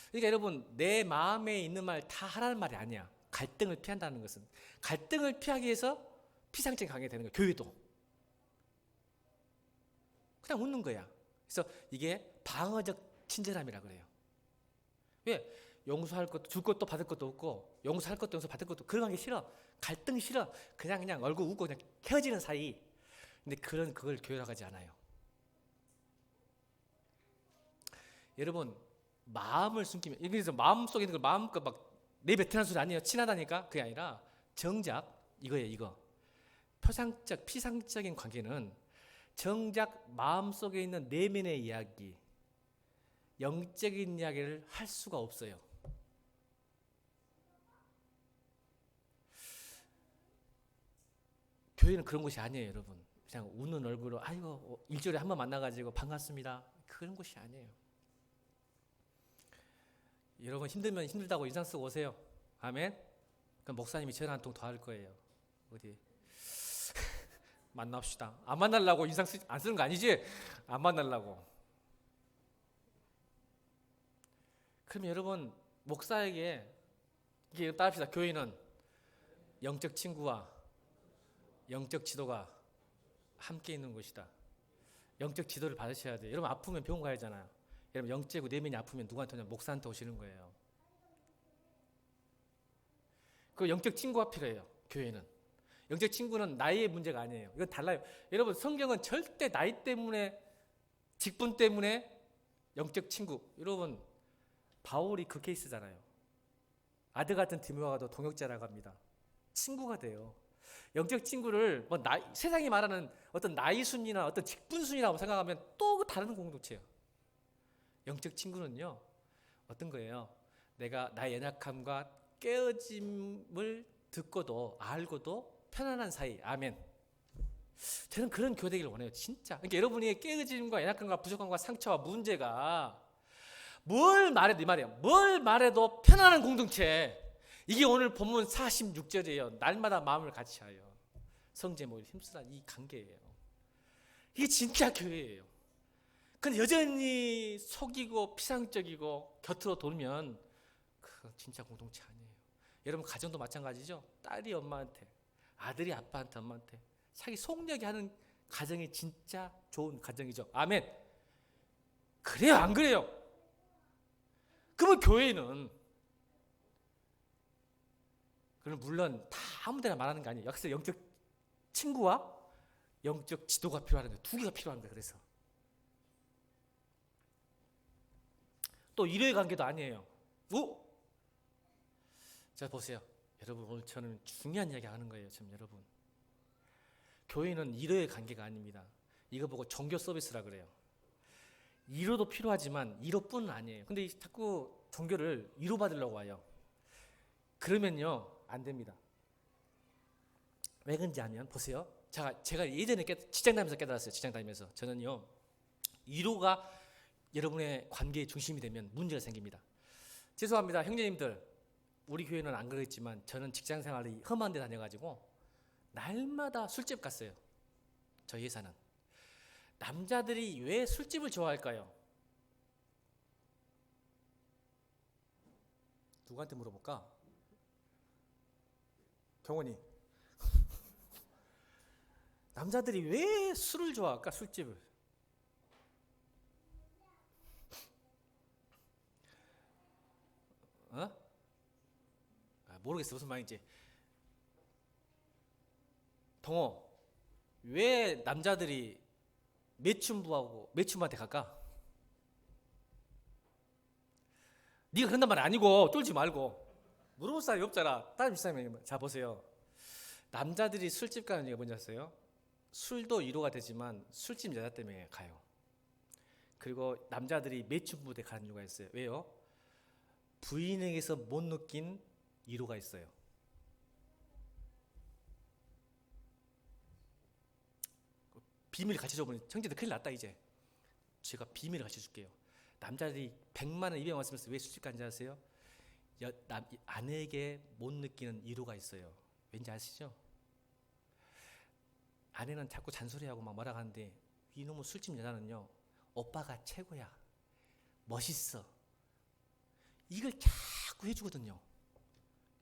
그러니까 여러분, 내 마음에 있는 말 다 하라는 말이 아니야. 갈등을 피한다는 것은, 갈등을 피하기 위해서 피상적인 관계가 되는 거야. 교회도 그냥 웃는 거야. 그래서 이게 방어적 친절함이라 그래요. 왜? 용서할 것도 줄 것도 받을 것도 없고, 용서할 것도 용서받을 것도, 그런 관계 싫어. 갈등 싫어. 그냥 얼굴 웃고 그냥 헤어지는 사이. 근데 그걸 교회라고 하지 않아요. 여러분, 마음을 숨기면, 그래서 마음속에 있는 걸 마음껏 막 내뱉으라는 소리 아니에요. 친하다니까. 그게 아니라 정작 이거예요. 이거 피상적인 관계는 정작 마음속에 있는 내면의 이야기, 영적인 이야기를 할 수가 없어요. 교회는 그런 곳이 아니에요. 여러분, 그냥 웃는 얼굴로 아이고 일주일에 한 번 만나가지고 반갑습니다, 그런 곳이 아니에요. 여러분, 힘들면 힘들다고 인상 쓰고 오세요. 아멘. 그럼 목사님이 전화 한 통 더 할 거예요. 어디 만납시다. 안 만나려고 인상 안 쓰는 거 아니지? 안 만나려고. 그럼 여러분 목사에게 이게 따릅시다. 교회는 영적 친구와 영적 지도가 함께 있는 곳이다. 영적 지도를 받으셔야 돼요. 여러분 아프면 병원 가야 하잖아요. 여러분 영적이고 내면이 아프면 누구한테 오냐? 목사한테 오시는 거예요. 그 영적 친구가 필요해요. 교회는. 영적 친구는 나이의 문제가 아니에요. 이건 달라요. 여러분 성경은 절대 나이 때문에 직분 때문에 영적 친구. 여러분 바울이 그 케이스잖아요. 아들 같은 디모데와도 동역자라고 합니다. 친구가 돼요. 영적 친구를 뭐 세상이 말하는 어떤 나이 순이나 어떤 직분 순이라고 생각하면 또 다른 공동체예요. 영적 친구는요 어떤 거예요? 내가 나의 연약함과 깨어짐을 듣고도 알고도 편안한 사이. 아멘. 저는 그런 교회 되기를 원해요. 진짜. 그러니까 여러분이 깨어짐과 연약함과 부족함과 상처와 문제가 뭘 말해도 이 말이에요. 뭘 말해도 편안한 공동체. 이게 오늘 본문 46절이에요. 날마다 마음을 같이 하여 성제 모일 힘쓰다. 이 관계예요. 이게 진짜 교회예요. 근데 여전히 속이고 피상적이고 곁으로 돌면 그건 진짜 공동체 아니에요. 여러분 가정도 마찬가지죠. 딸이 엄마한테, 아들이 아빠한테, 엄마한테 자기 속력이 하는 가정이 진짜 좋은 가정이죠. 아멘. 그래요, 안 그래요? 그러면 교회는 그럼 물론 다 아무데나 말하는 거 아니에요. 역시 영적 친구와 영적 지도가 필요한 거예요. 두 개가 필요한 거예요. 그래서 또 일의 관계도 아니에요. 자 보세요. 여러분 오늘 저는 중요한 이야기 하는 거예요. 지금 여러분 교회는 일의 관계가 아닙니다. 이거 보고 종교 서비스라 그래요. 위로도 필요하지만 위로뿐은 아니에요. 근데 자꾸 종교를 위로받으려고 와요. 그러면요 안 됩니다. 왜 그런지 아면 보세요. 제가 예전에 직장 다니면서 깨달았어요. 직장 다니면서 저는요 위로가 여러분의 관계의 중심이 되면 문제가 생깁니다. 죄송합니다 형제님들, 우리 교회는 안 그랬지만 저는 직장 생활이 험한 데 다녀가지고 날마다 술집 갔어요. 저희 회사는. 남자들이 왜 술집을 좋아할까요? 누구한테 물어볼까? 경원이. 남자들이 왜 술을 좋아할까? 술집을. 모르겠어 무슨 말인지. 동호, 왜 남자들이 매춘부한테 갈까? 네가 그런단 말 아니고 쫄지 말고. 물어볼 사람이 없잖아. 다른 사람이. 자 보세요. 남자들이 술집 가는 이유가 뭔지 아세요? 술도 위로가 되지만 술집 여자 때문에 가요. 그리고 남자들이 매춘부대 가는 이유가 있어요. 왜요? 부인에게서 못 느낀 위로가 있어요. 비밀을 가르쳐줘보니 형제들 큰일 났다 이제. 제가 비밀을 가르쳐줄게요. 남자들이 100만 원 200만 원 쓰면서 왜 술집 가는지 아세요? 아내에게 못 느끼는 위로가 있어요. 왠지 아시죠? 아내는 자꾸 잔소리하고 막 뭐라 하는데 이놈의 술집 여자는요 오빠가 최고야, 멋있어, 이걸 자꾸 해주거든요.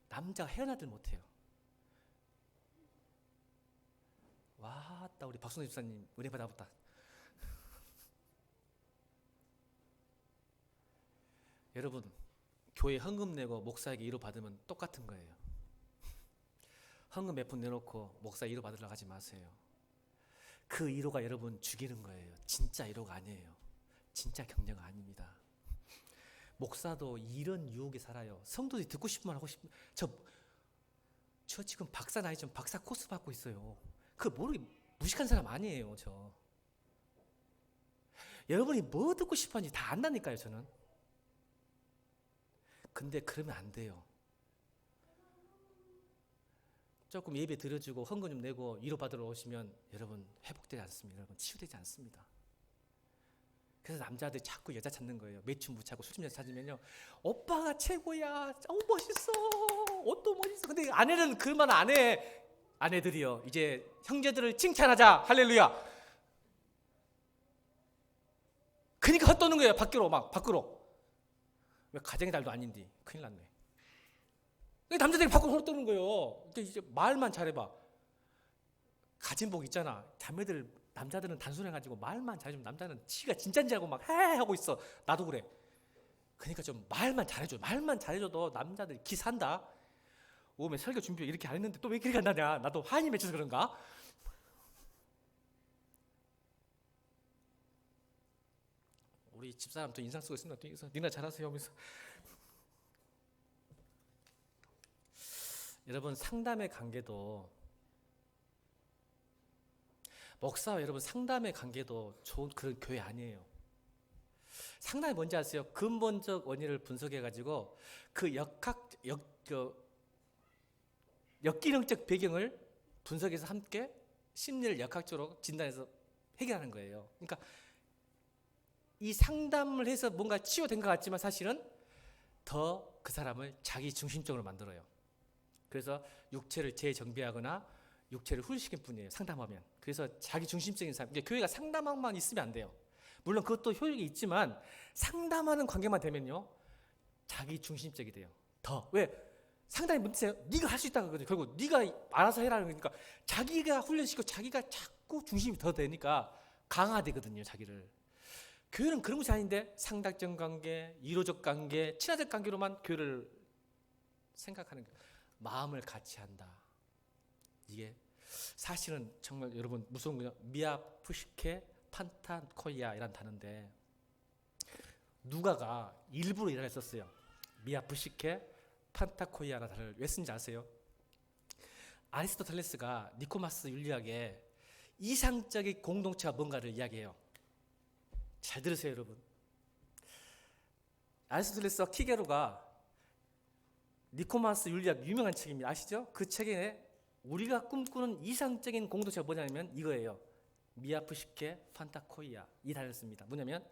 남자가 헤어나들 못해요. 와따 우리 박순호 집사님 은혜 받아봤다. 여러분 교회 헌금 내고 목사에게 위로 받으면 똑같은 거예요. 헌금 몇 푼 내놓고 목사 위로 받으려고 하지 마세요. 그 위로가 여러분 죽이는 거예요. 진짜 위로가 아니에요. 진짜 격려가 아닙니다. 목사도 이런 유혹에 살아요. 성도들이 듣고 싶으면 하고 싶으면. 저 지금 박사 나이 좀 박사 코스 받고 있어요. 그 모르게 무식한 사람 아니에요. 저 여러분이 뭐 듣고 싶어하는지 다 안다니까요. 저는. 근데 그러면 안 돼요. 조금 예배 드려주고 헌금 좀 내고 위로받으러 오시면 여러분 회복되지 않습니다. 여러분 치유되지 않습니다. 그래서 남자들이 자꾸 여자 찾는 거예요. 매춘부 찾고 술집 여자 찾으면요 오빠가 최고야, 멋있어, 옷도 멋있어. 근데 아내는 그 말 안 해. 아내들이여 이제 형제들을 칭찬하자. 할렐루야. 그러니까 헛도는 거예요. 밖으로 막 밖으로. 왜 가정의 달도 아닌데 큰일 났네. 남자들이 밖으로 헛도는 거예요. 이제 말만 잘해봐. 가진 복 있잖아. 자매들 남자들은 단순해가지고 말만 잘해주면 남자는 지가 진짜인지 알고 막 해 하고 있어. 나도 그래. 그러니까 좀 말만 잘해줘. 말만 잘해줘도 남자들이 기산다. 오면 설교 준비 이렇게 안 했는데 또 왜 이렇게 간다냐. 나도 한이 맺혀서 그런가? 우리 집사람 또 인상 쓰고 있습니다. 또 니나 잘하세요 하면서. 여러분 상담의 관계도 목사와 여러분 상담의 관계도 좋은 그런 교회 아니에요. 상담이 뭔지 아세요? 근본적 원인을 분석해가지고 그 역기능적 배경을 분석해서 함께 심리를 역학적으로 진단해서 해결하는 거예요. 그러니까 이 상담을 해서 뭔가 치유된 것 같지만 사실은 더 그 사람을 자기 중심적으로 만들어요. 그래서 육체를 재정비하거나 육체를 훈련시킬 뿐이에요. 상담하면. 그래서 자기 중심적인 삶. 교회가 상담만 있으면 안 돼요. 물론 그것도 효력이 있지만 상담하는 관계만 되면요 자기 중심적이 돼요. 더 왜? 상담이 문제세요. 네가 할 수 있다고 그러거든요. 결국 네가 알아서 해라는 거니까 자기가 훈련시키고 자기가 자꾸 중심이 더 되니까 강화되거든요. 자기를. 교회는 그런 것이 아닌데 상닥적 관계, 이로적 관계, 친화적 관계로만 교회를 생각하는 거예요. 마음을 같이 한다. 이게 사실은 정말 여러분 무서운 거냐? 미아프시케 판타코이아이란 단어인데 누가가 일부러 이라고 했었어요. 미아프시케 판타코이아라는 단어를 왜 쓴지 아세요? 아리스토텔레스가 니코마스 윤리학에 이상적인 공동체가 뭔가를 이야기해요. 잘 들으세요 여러분. 아리스토텔레스와 키게로가 니코마스 윤리학 유명한 책입니다. 아시죠? 그 책에 우리가 꿈꾸는 이상적인 공동체가 뭐냐면 이거예요. 미아프시케 판타코이아 이 단어를 씁니다. 뭐냐면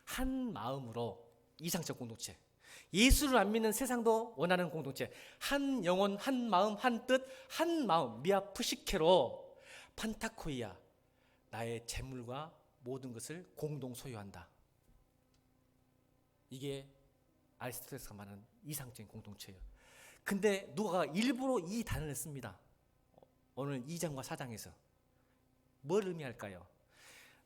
한 마음으로 이상적 공동체. 예수를 안 믿는 세상도 원하는 공동체. 한 영혼, 한 마음, 한 뜻, 한 마음. 미아프시케로 판타코이아 나의 재물과 모든 것을 공동 소유한다. 이게 아리스토텔레스가 말하는 이상적인 공동체예요. 근데 누가가 일부러 이 단어를 씁니다. 오늘 2장과 4장에서 뭘 의미할까요?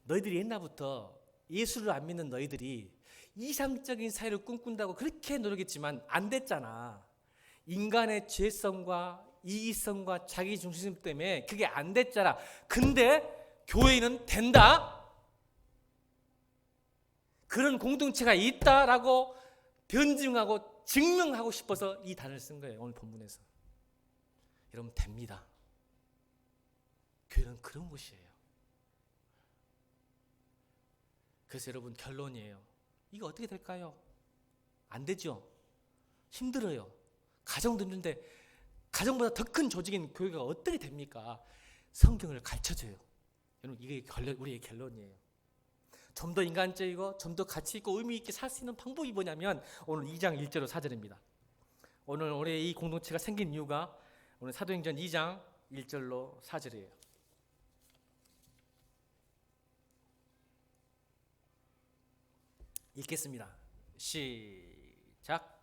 너희들이 옛날부터 예수를 안 믿는 너희들이 이상적인 사회를 꿈꾼다고 그렇게 노력했지만 안 됐잖아. 인간의 죄성과 이기성과 자기중심 때문에 그게 안 됐잖아. 근데 교회는 된다. 그런 공동체가 있다라고 변증하고 증명하고 싶어서 이 단어를 쓴 거예요. 오늘 본문에서. 여러분 됩니다. 교회는 그런 곳이에요. 그래서 여러분 결론이에요. 이거 어떻게 될까요? 안 되죠. 힘들어요. 가정도 힘든데 가정보다 더 큰 조직인 교회가 어떻게 됩니까? 성경을 가르쳐줘요. 여러분 이게 우리의 결론이에요. 좀 더 인간적이고 좀 더 가치 있고 의미 있게 살 수 있는 방법이 뭐냐면 오늘 2장 1절로 4절입니다. 오늘 우리 이 공동체가 생긴 이유가 오늘 사도행전 2장 1절로 4절이에요. 읽겠습니다. 시작.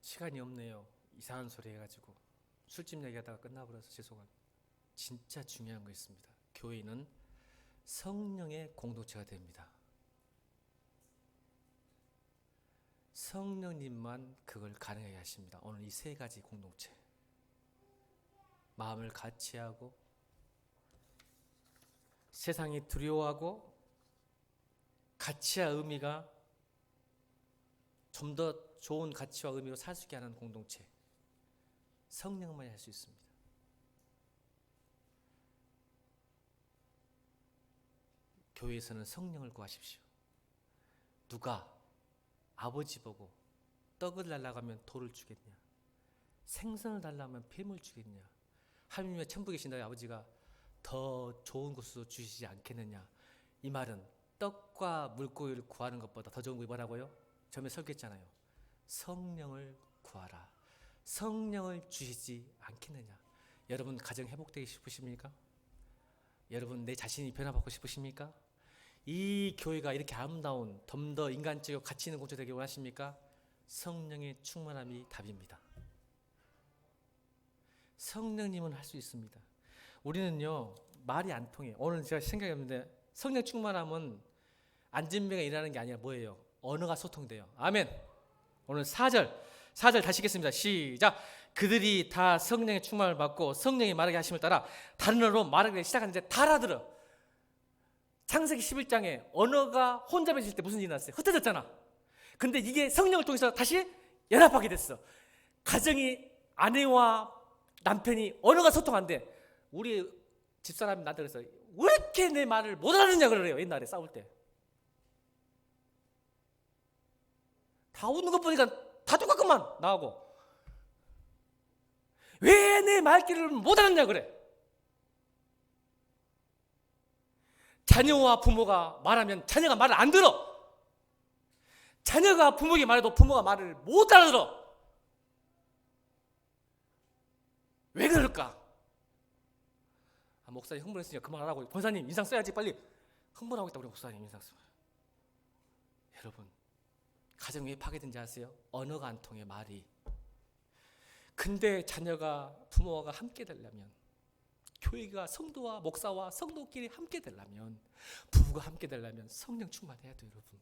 시간이 없네요. 이상한 소리 해가지고 술집 얘기하다가 끝나버려서 죄송합니다. 진짜 중요한 거 있습니다. 교회는 성령의 공동체가 됩니다. 성령님만 그걸 가능하게 하십니다. 오늘 이 세 가지 공동체. 마음을 같이 하고 세상이 두려워하고 가치와 의미가 좀 더 좋은 가치와 의미로 살 수 있게 하는 공동체. 성령만이 할 수 있습니다. 교회에서는 성령을 구하십시오. 누가 아버지 보고 떡을 달라고 하면 돌을 주겠냐? 생선을 달라고 하면 뱀을 주겠냐? 하나님의 천국에 계신 너희 아버지가 더 좋은 것으로 주시지 않겠느냐? 이 말은 떡과 물고기를 구하는 것보다 더 좋은 게 뭐라고요? 처음에 설교했잖아요. 성령을 구하라. 성령을 주시지 않겠느냐? 여러분 가정 회복되기 싶으십니까? 여러분 내 자신이 변화받고 싶으십니까? 이 교회가 이렇게 아름다운 좀 더 인간적이고 가치 있는 공동체 되길 원하십니까? 성령의 충만함이 답입니다. 성령님은 할 수 있습니다. 우리는요 말이 안 통해요. 오늘 제가 생각이 없는데 성령 충만함은 안진뱅이가 일하는 게 아니라 뭐예요? 언어가 소통돼요. 아멘. 오늘 4절 다시 읽겠습니다. 시작. 그들이 다 성령의 충만을 받고 성령이 말하게 하심을 따라 다른 언어로 말하기 시작하는데 다 알아들어. 창세기 11장에 언어가 혼잡해질 때 무슨 일이 났어요? 흩어졌잖아. 근데 이게 성령을 통해서 다시 연합하게 됐어. 가정이 아내와 남편이 언어가 소통한대. 우리 집사람이 나한테 그랬어. 왜 이렇게 내 말을 못 알아듣냐 그래요. 옛날에 싸울 때. 다 웃는 것 보니까 다 똑같구만 나하고. 왜 내 말귀를 못 알았냐 그래. 자녀와 부모가 말하면 자녀가 말을 안 들어. 자녀가 부모에게 말해도 부모가 말을 못 알아들어. 왜 그럴까? 목사님 흥분했으니까 그만하라고. 권사님 인상 써야지 빨리. 흥분하고 있다고 우리 목사님 인상 써. 여러분 가정이 왜 파괴된지 아세요? 언어가 안 통해 말이. 근데 자녀가 부모가 함께 되려면, 교회가 성도와 목사와 성도끼리 함께 되려면, 부부가 함께 되려면 성령 충만해야 돼요 여러분.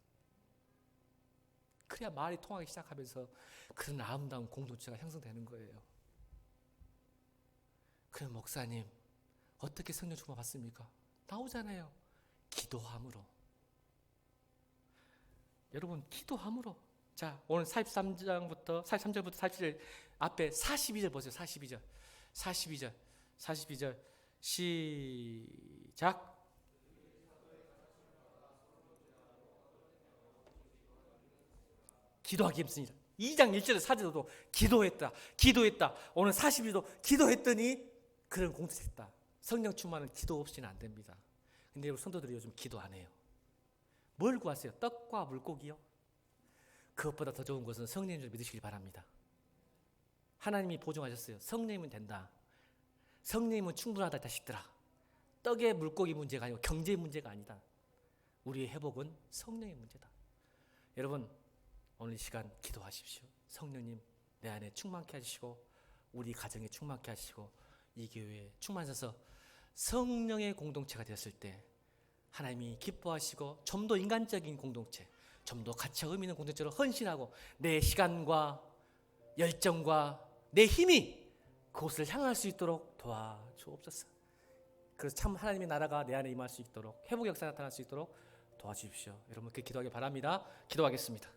그래야 말이 통하기 시작하면서 그런 아름다운 공동체가 형성되는 거예요. 그럼 목사님 어떻게 성령 충만 받습니까? 나오잖아요. 기도함으로. 여러분 기도함으로. 자 오늘 43절부터 47절 앞에 42절 보세요. 42절 시작. 기도하기 힘씁니다. 2장 1절에 4절도 기도했다. 오늘 42절도 기도했더니 그런 공동체 됐다. 성령 충만은 기도 없이는 안 됩니다. 근데 우리 성도들이 요즘 기도 안 해요. 뭘 구하세요? 떡과 물고기요? 그것보다 더 좋은 것은 성령인 줄 믿으시길 바랍니다. 하나님이 보증하셨어요. 성령이면 된다. 성령이면 충분하다 자식들아. 떡의 물고기 문제가 아니고 경제 문제가 아니다. 우리의 회복은 성령의 문제다. 여러분 오늘 이 시간 기도하십시오. 성령님 내 안에 충만케 하시고 우리 가정에 충만케 하시고 이 교회에 충만하셔서 성령의 공동체가 되었을 때 하나님이 기뻐하시고 좀 더 인간적인 공동체, 좀 더 가치와 의미 있는 공동체로 헌신하고 내 시간과 열정과 내 힘이 그곳을 향할 수 있도록 도와주옵소서. 그래서 참 하나님의 나라가 내 안에 임할 수 있도록 회복의 역사가 나타날 수 있도록 도와주십시오. 여러분 그 기도하기 바랍니다. 기도하겠습니다.